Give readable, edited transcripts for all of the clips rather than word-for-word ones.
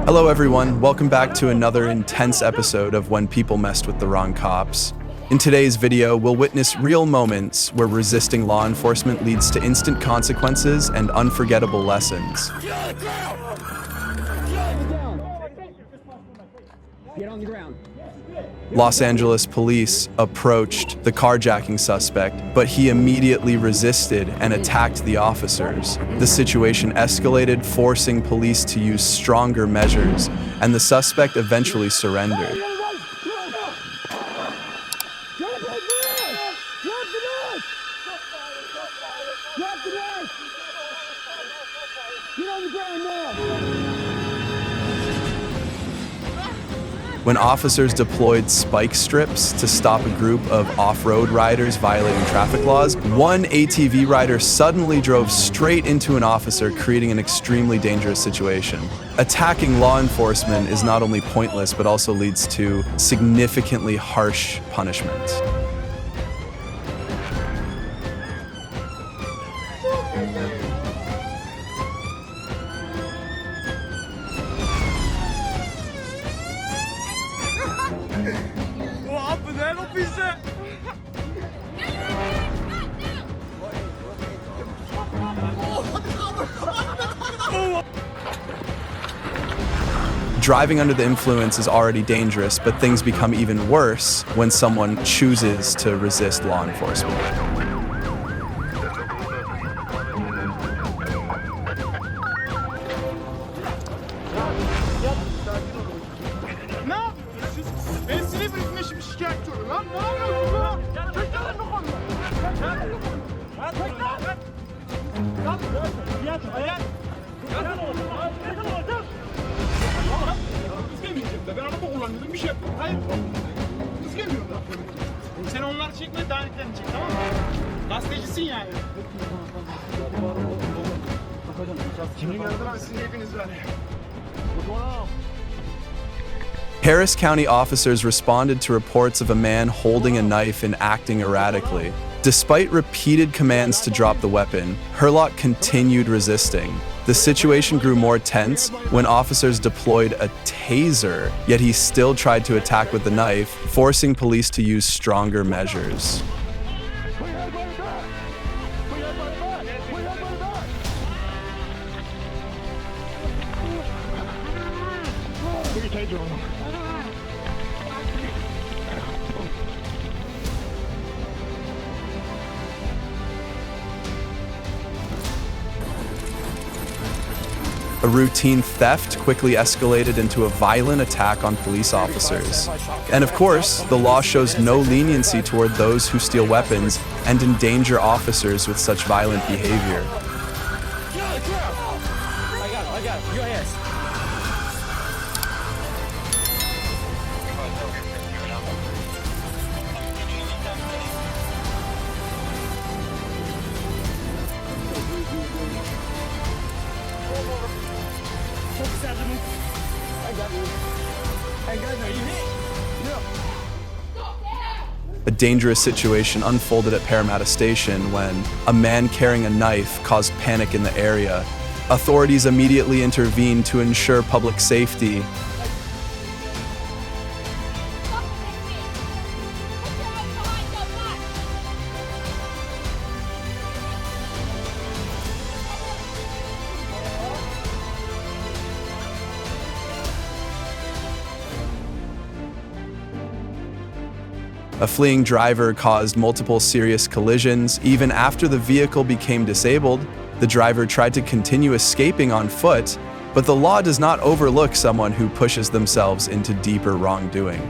Hello everyone, welcome back to another intense episode of When People Messed with the Wrong Cops. In today's video, we'll witness real moments where resisting law enforcement leads to instant consequences and unforgettable lessons. Get on the ground. Los Angeles police approached the carjacking suspect, but he immediately resisted and attacked the officers. The situation escalated, forcing police to use stronger measures, and the suspect eventually surrendered. When officers deployed spike strips to stop a group of off-road riders violating traffic laws, one ATV rider suddenly drove straight into an officer, creating an extremely dangerous situation. Attacking law enforcement is not only pointless, but also leads to significantly harsh punishment. Driving under the influence is already dangerous, but things become even worse when someone chooses to resist law enforcement. Ben araba kullanıyordum, bir şey yapıyorum. Hayır. Hız gelmiyor da. Sen onları çekme, dağınıklarını çek, tamam mı? Gazetecisin yani. Kimin yanında sizin hepiniz var. Harris County officers responded to reports of a man holding a knife and acting erratically. Despite repeated commands to drop the weapon, Herlock continued resisting. The situation grew more tense when officers deployed a taser, yet he still tried to attack with the knife, forcing police to use stronger measures. A routine theft quickly escalated into a violent attack on police officers. And of course, the law shows no leniency toward those who steal weapons and endanger officers with such violent behavior. A dangerous situation unfolded at Parramatta Station when a man carrying a knife caused panic in the area. Authorities immediately intervened to ensure public safety. A fleeing driver caused multiple serious collisions. Even after the vehicle became disabled, the driver tried to continue escaping on foot, but the law does not overlook someone who pushes themselves into deeper wrongdoing.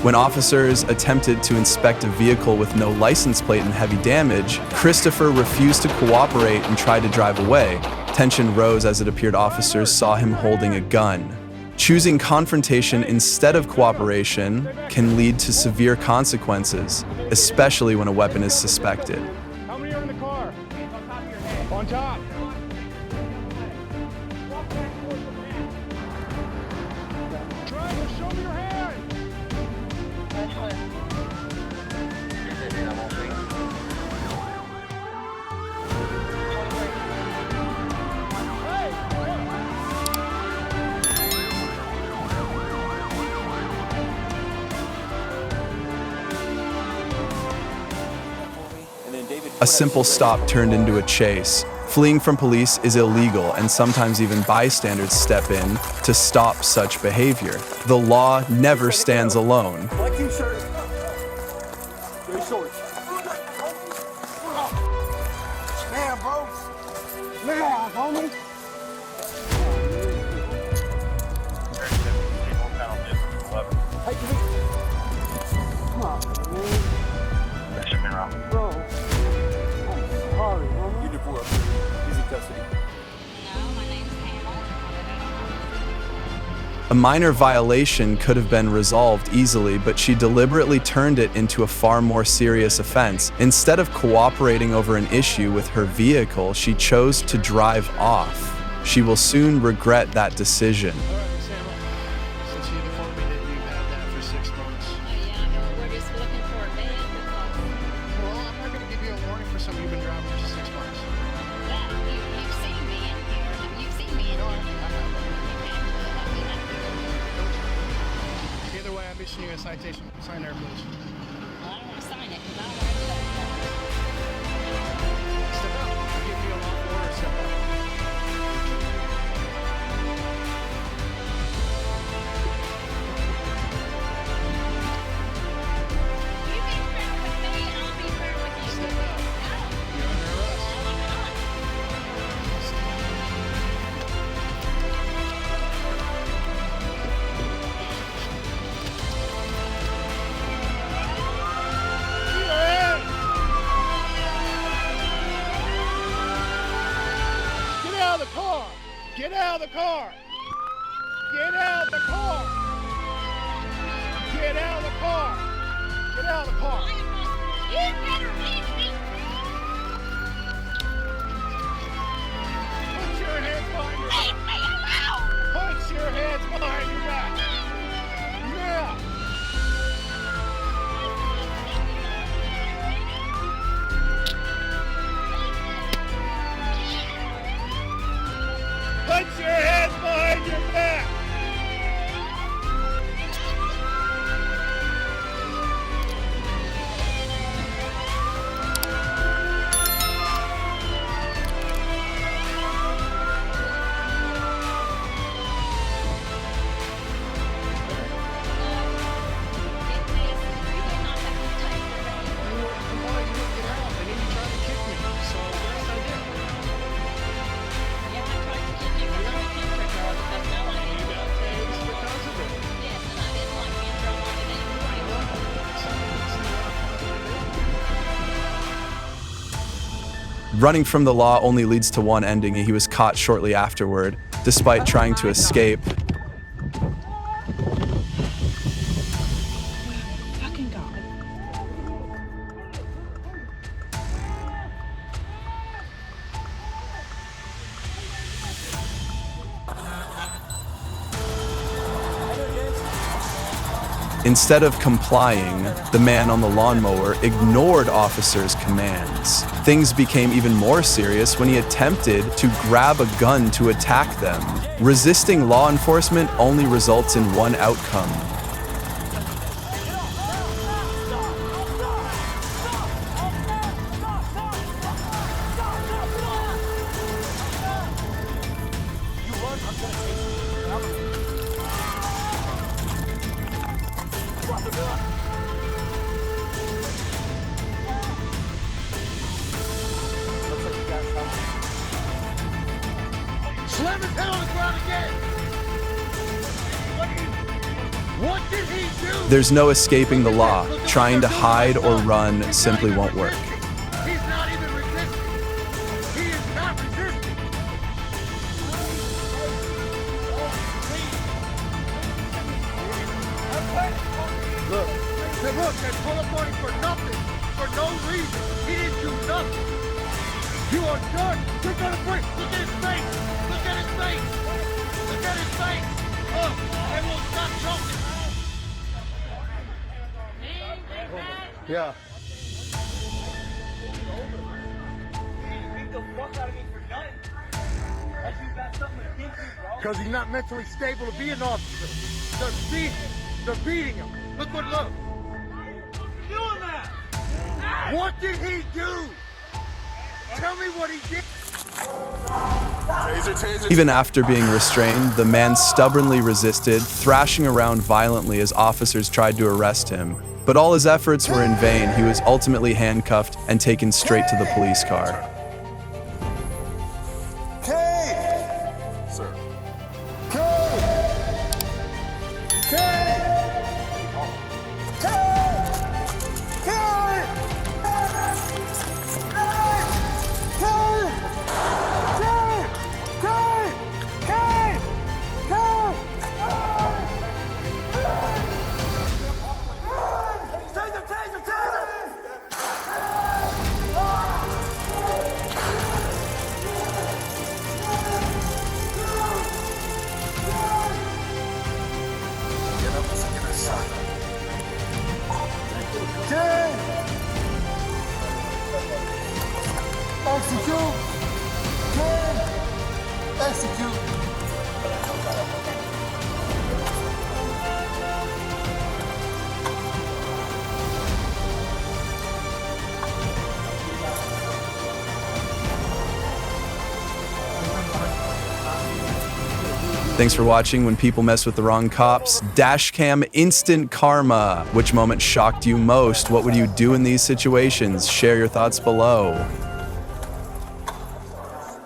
When officers attempted to inspect a vehicle with no license plate and heavy damage, Christopher refused to cooperate and tried to drive away. Tension rose as it appeared officers saw him holding a gun. Choosing confrontation instead of cooperation can lead to severe consequences, especially when a weapon is suspected. How many are in the car? On top. Driver, show me your hand. A simple stop turned into a chase. Fleeing from police is illegal, and sometimes even bystanders step in to stop such behavior. The law never stands alone. Black t-shirt. Very short. Man, bro. Man, homie. Hey, come on, man. Bro. I'm sorry, homie. You're divorced. He's in custody. A minor violation could have been resolved easily, but she deliberately turned it into a far more serious offense. Instead of cooperating over an issue with her vehicle, she chose to drive off. She will soon regret that decision. All right, Miss Emma. Since you informed me that you've had that for 6 months. Yeah, no, we're just looking for a van because Well, I'm not going to give you a warning for something you've been driving for 6 months. you've seen me in here. You've seen me in here. Either way, I'll be issuing you a citation. Sign there, please. I don't want to sign it because I don't want to do it. Step up. I'll give you a lawful order. Step up. You be fair with me and I'll be fair with you. Step up. You're under arrest. Get out of the car! Get out of the car! Get out of the car! Get out of the car! Get out of the car! You better leave me. Put your hands behind your back! Leave me alone. Put your hands behind your back! Now! Put your hands behind your back! Running from the law only leads to one ending. He was caught shortly afterward, despite trying to escape. Fucking God. Instead of complying, the man on the lawnmower ignored officers' commands. Things became even more serious when he attempted to grab a gun to attack them. Resisting law enforcement only results in one outcome. Slam it down on the ground again! What did he do? There's no escaping the law. Trying to hide or run simply won't work. He's not even resisting. He is not resisting. Look, they pull up on him for nothing, for no reason. He didn't do nothing. You are done. You're gonna break. Look at his face. Look at his face. Look at his face. Look, they won't stop choking. Yeah. Beat the fuck out of me for nothing. Like you got something against me, bro. Because he's not mentally stable to be an officer. They're beating him. Look. Doing that. What did he do? Tell me what he did. Even after being restrained, the man stubbornly resisted, thrashing around violently as officers tried to arrest him. But all his efforts were in vain. He was ultimately handcuffed and taken straight to the police car. Execute. Thanks for watching When People Mess with the Wrong Cops. Dashcam Instant Karma. Which moment shocked you most? What would you do in these situations? Share your thoughts below.